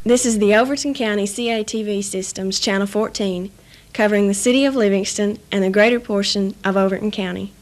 This is the Overton County CATV Systems Channel 14, covering the city of Livingston and a greater portion of Overton County.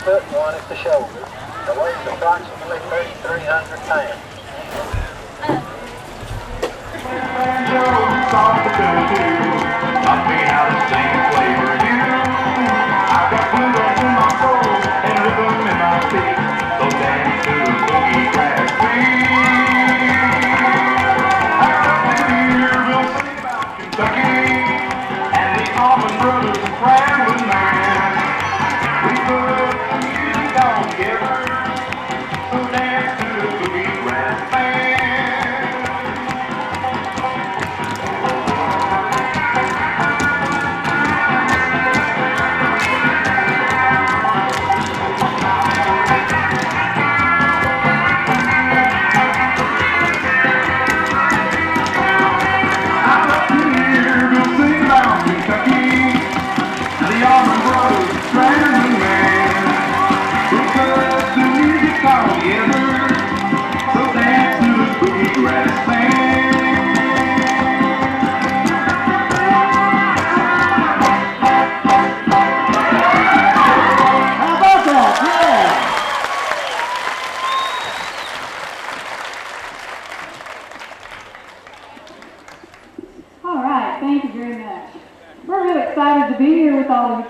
foot and one at the shoulder. The weight is approximately 3,300 pounds. Taught me how to sing and play for you. I've got bluegrass in my soul and rhythm in my feet. So dance to the boogie grass beat. We'll sing about Kentucky and the Allman Brothers Traveling Man. We put the music all together. So dance to the boogie grass band.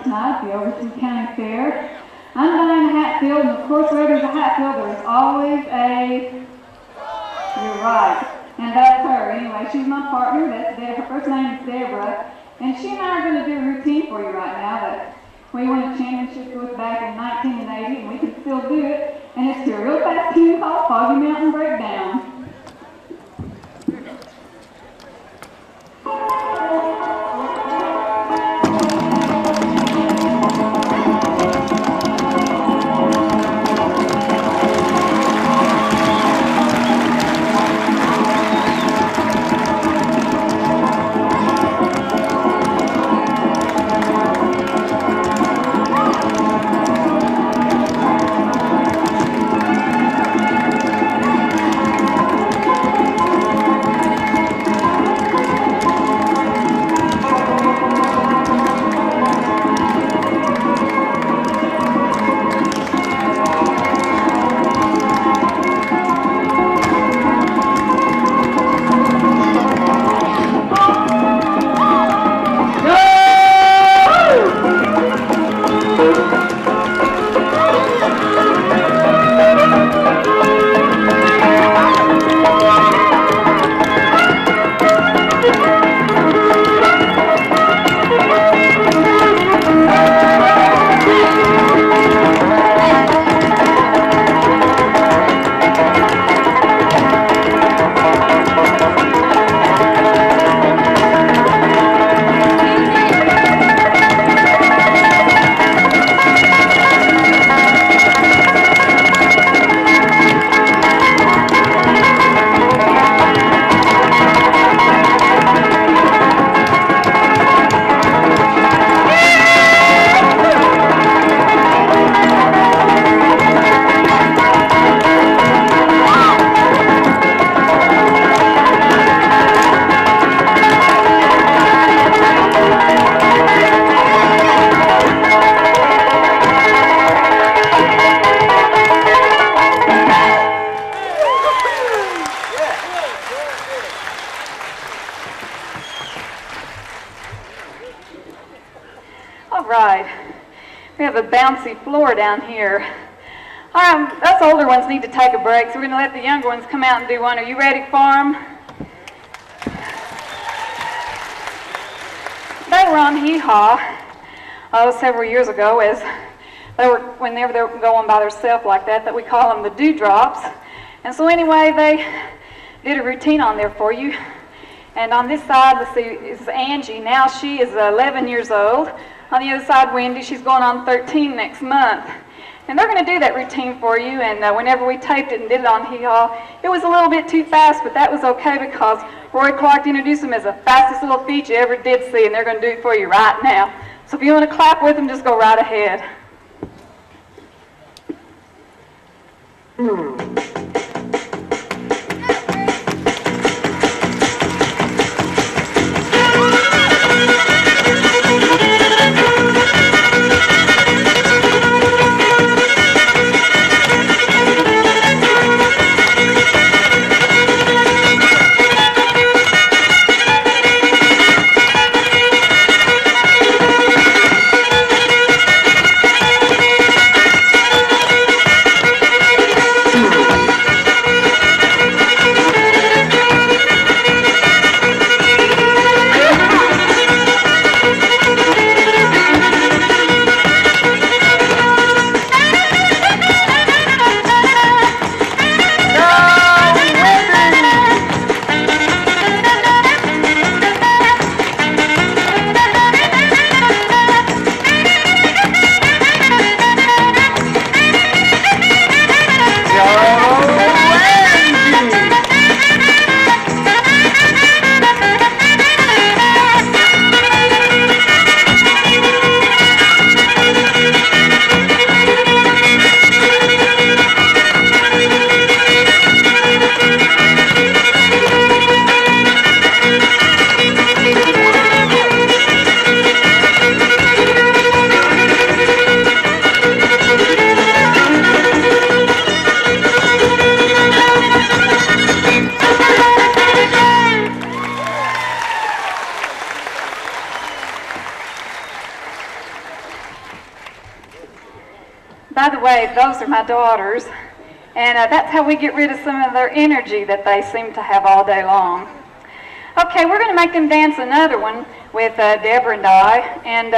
Tonight, the Overton County Fair. I'm Diana Hatfield, and of course, where there's a Hatfield, there's always a... You're right. And that's her. Anyway, she's my partner. Her first name is Deborah. And she and I are going to do a routine for you right now that we won a championship with back in 1980, and we can still do it. And it's to a real fast tune called Foggy Mountain Breakdown. Bouncy floor down here. Us older ones need to take a break, so we're going to let the younger ones come out and do one. Are you ready for them? They were on Hee Haw several years ago, as whenever they were going by themselves like that we call them the dewdrops. And so anyway, they did a routine on there for you. And on this side, let's see, is Angie. Now she is 11 years old. On the other side, Wendy, she's going on 13 next month. And they're going to do that routine for you, and whenever we taped it and did it on Hee Haw, it was a little bit too fast, but that was okay because Roy Clark introduced them as the fastest little feat you ever did see, and they're going to do it for you right now. So if you want to clap with them, just go right ahead. way, those are my daughters. And that's how we get rid of some of their energy that they seem to have all day long. Okay, we're going to make them dance another one with Deborah and I. And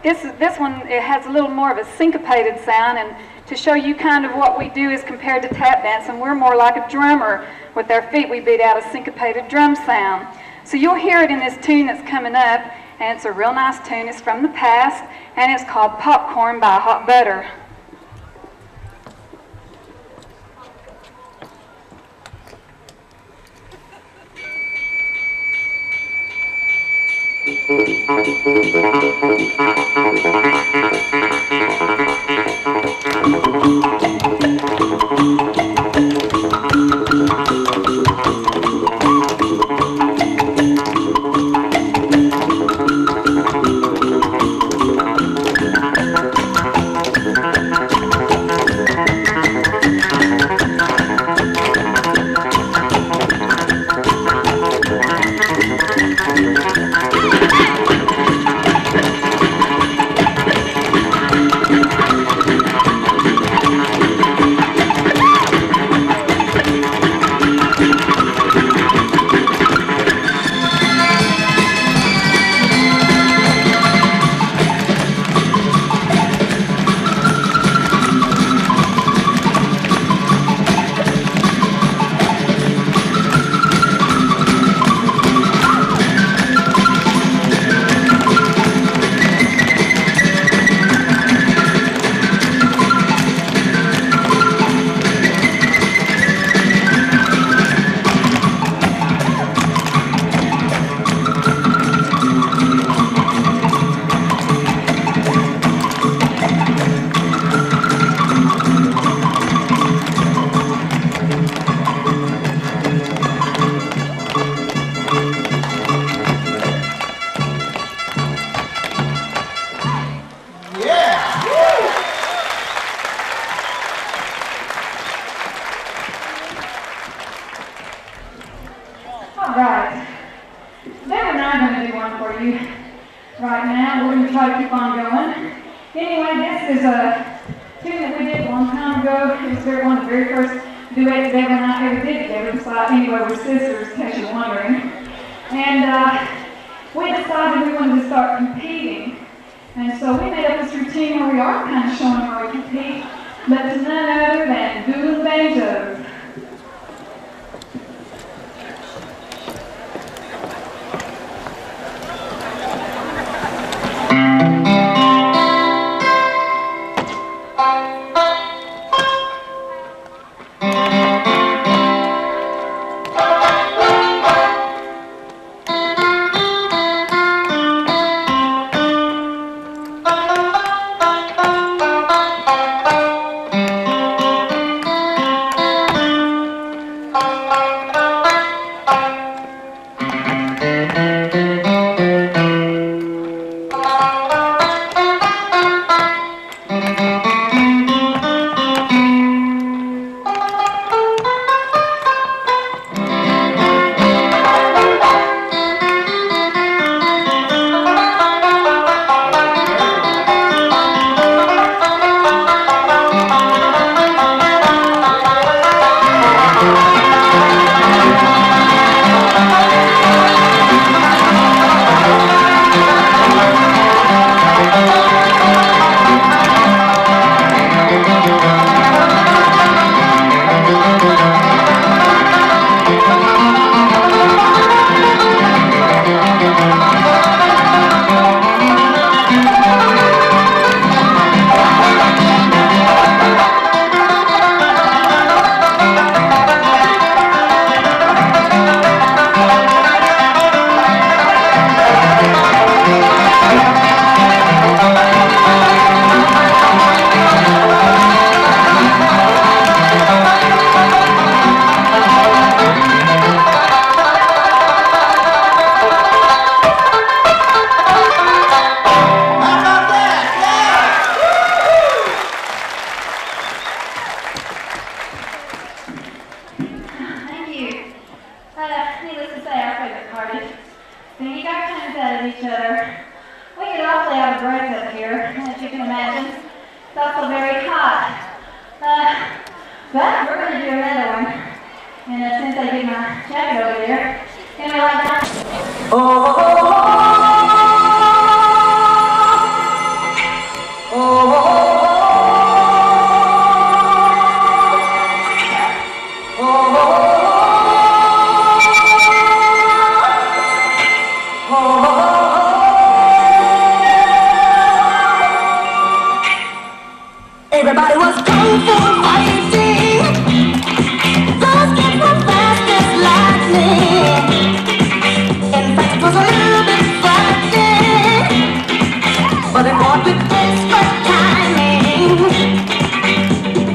this one, it has a little more of a syncopated sound. And to show you kind of what we do as compared to tap dance, and we're more like a drummer. With our feet, we beat out a syncopated drum sound. So you'll hear it in this tune that's coming up, and it's a real nice tune. It's from the past, and it's called Popcorn by Hot Butter. We get awfully out of breath up here, as you can imagine. It's also very hot. But we're going to do another one. And since I get my jacket over there, can we like that? Everybody was kung fu fighting. Those kids were fast as lightning. In fact, it was a little bit frightening, but it was with expert timing.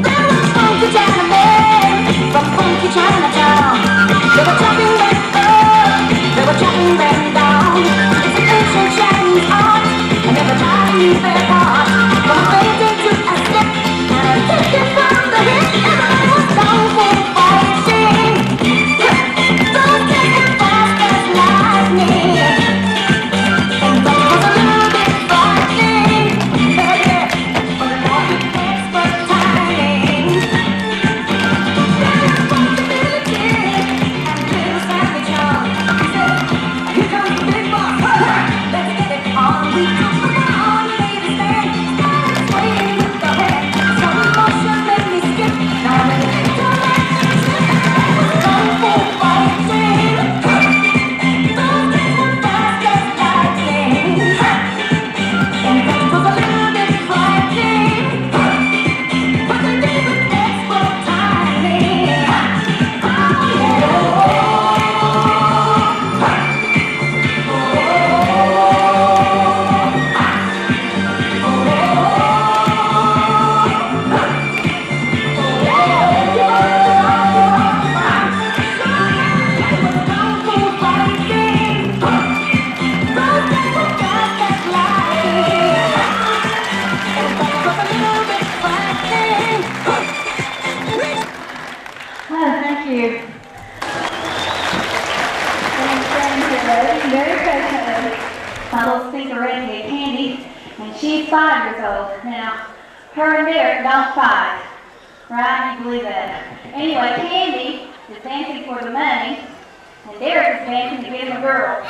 There was funky Chinamen from funky Chinatown. They were chopping them up, they were chopping them down. It's an ancient Chinese art, and everybody knew their part. From a painting to a step, and a ticket from the hip, everybody was kung fu fighting. Those kids were fast as lightning. In fact, it was a little bit frightening, yeah, but it was with expert timing. There was funky Billy Kid and little Sammy John. He said, "Here comes the big boss, let's get it on." We took the on, made a stand, started swaying with the head. Some motion made me skip. Now I'm ready to do that. It was kung fu fighting. Those kids were fast as lightning. In fact, it was a little bit frightening, but they did it with expert timing. Oh yeah. Oh, thank you. Thank you, lady. Very patiently. My little stinkerette here, Candy, and she's 5 years old. Now, her and Derek don't fight. Right? You believe that? Anyway, Candy is dancing for the money, and Derek is dancing to get him a girl.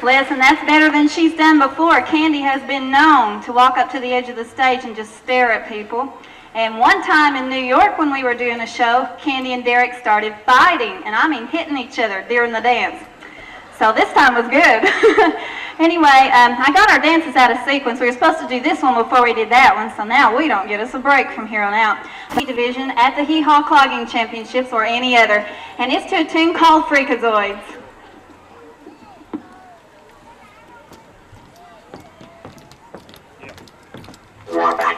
Listen, that's better than she's done before. Candy has been known to walk up to the edge of the stage and just stare at people. And one time in New York when we were doing a show, Candy and Derek started fighting, and I mean hitting each other during the dance. So this time was good. Anyway, I got our dances out of sequence. We were supposed to do this one before we did that one, so now we don't get us a break from here on out. Division at the Hee Haw Clogging Championships or any other, and it's to a tune called Freakazoids. Robot,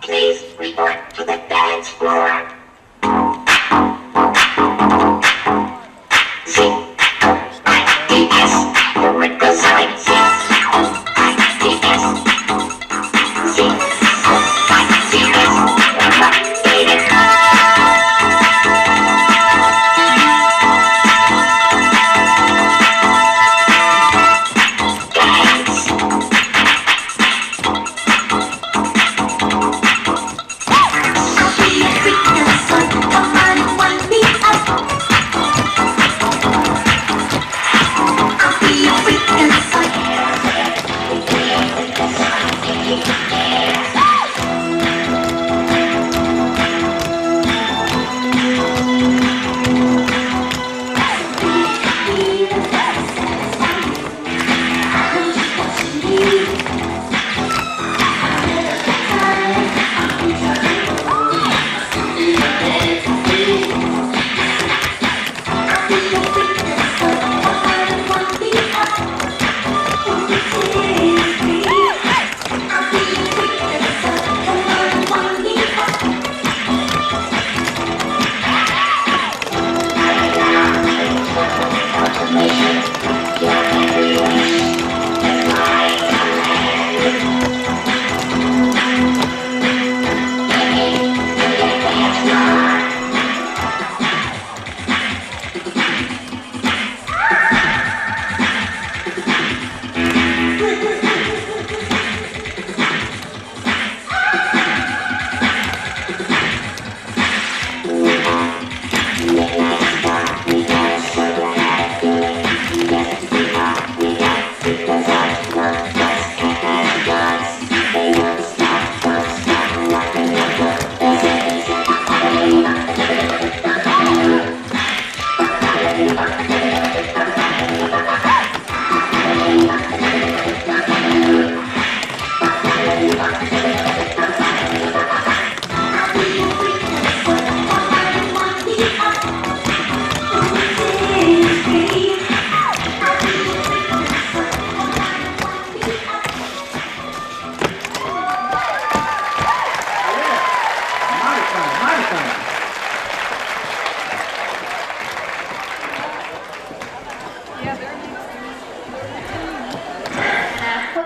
please report to the dance floor. C-O-I-D-S, Freakazoid. C-O-I-D-S, C-O-I-D-S,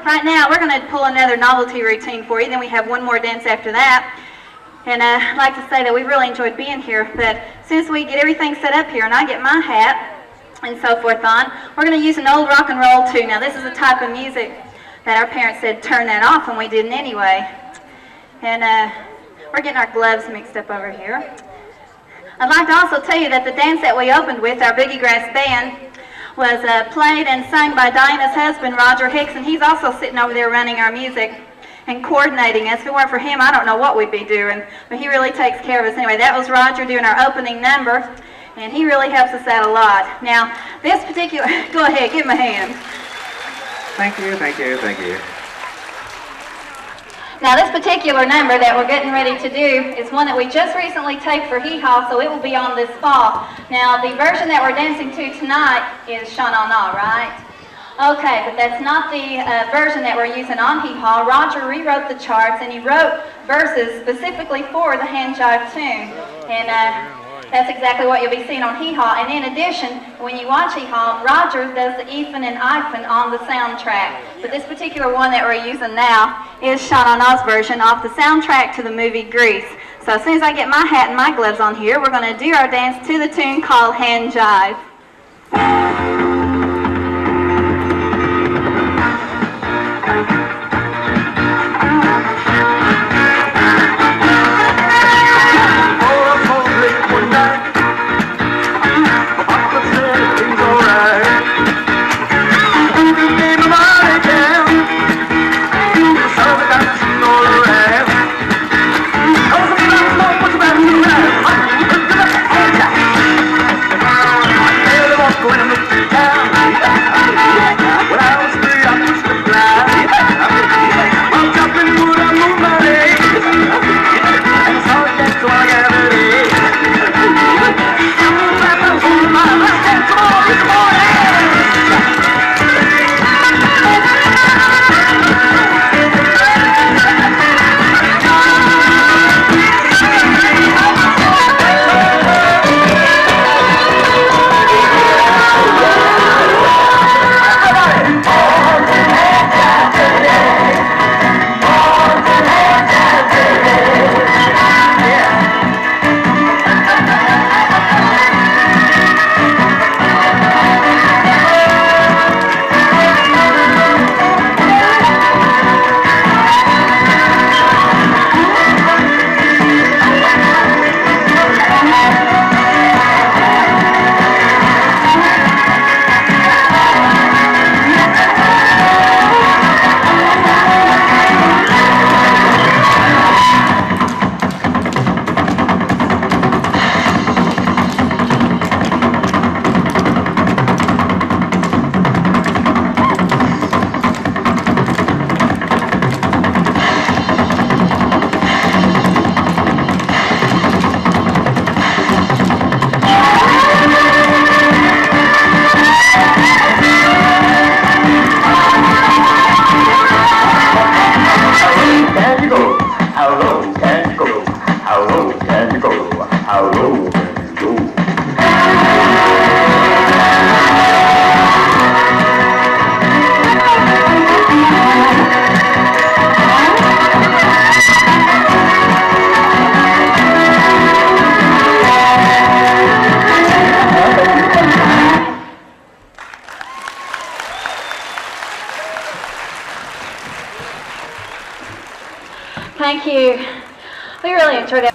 Right now, we're going to pull another novelty routine for you. Then we have one more dance after that. And I'd like to say that we really enjoyed being here. But since we get everything set up here and I get my hat and so forth on, we're going to use an old rock and roll tune. Now, this is a type of music that our parents said turn that off, and we didn't anyway. And we're getting our gloves mixed up over here. I'd like to also tell you that the dance that we opened with, our Boogie Grass Band, was played and sung by Diana's husband, Roger Hicks, and he's also sitting over there running our music and coordinating us. If it weren't for him, I don't know what we'd be doing, but he really takes care of us. Anyway, that was Roger doing our opening number, and he really helps us out a lot. Now, this particular, go ahead, give him a hand. Thank you, thank you, thank you. Now, this particular number that we're getting ready to do is one that we just recently taped for Hee Haw, so it will be on this fall. Now, the version that we're dancing to tonight is Sha Na Na, right? Okay, but that's not the version that we're using on Hee Haw. Roger rewrote the charts, and he wrote verses specifically for the hand jive tune. And that's exactly what you'll be seeing on Hee Haw. And in addition, when you watch Hee Haw, Roger does the Ethan and Ivan on the soundtrack. But this particular one that we're using now is Sha Na Na's version off the soundtrack to the movie Grease. So as soon as I get my hat and my gloves on here, we're going to do our dance to the tune called Hand Jive. Going to Thank you. We really enjoyed it.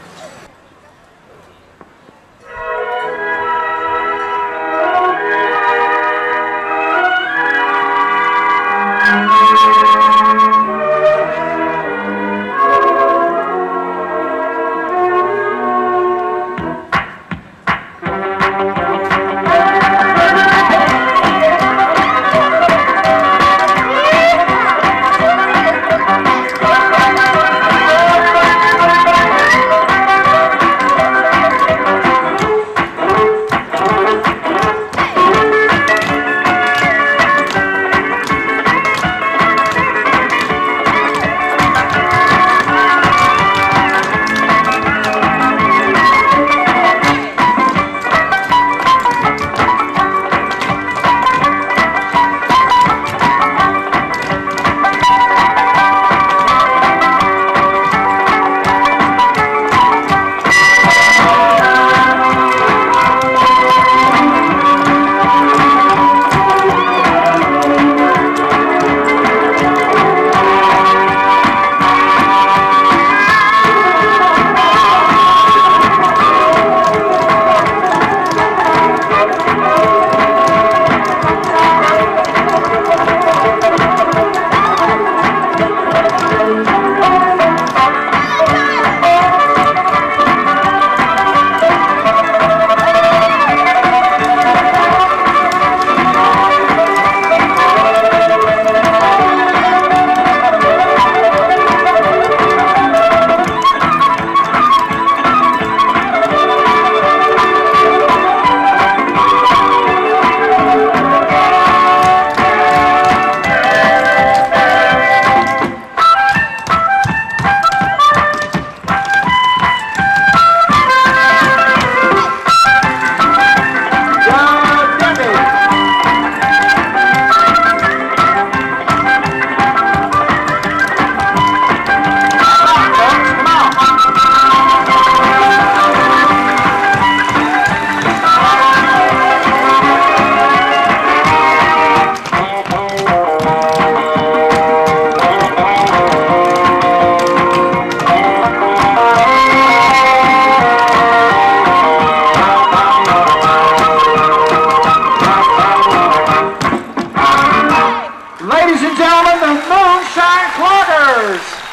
Ladies and gentlemen, the Moonshine Cloggers!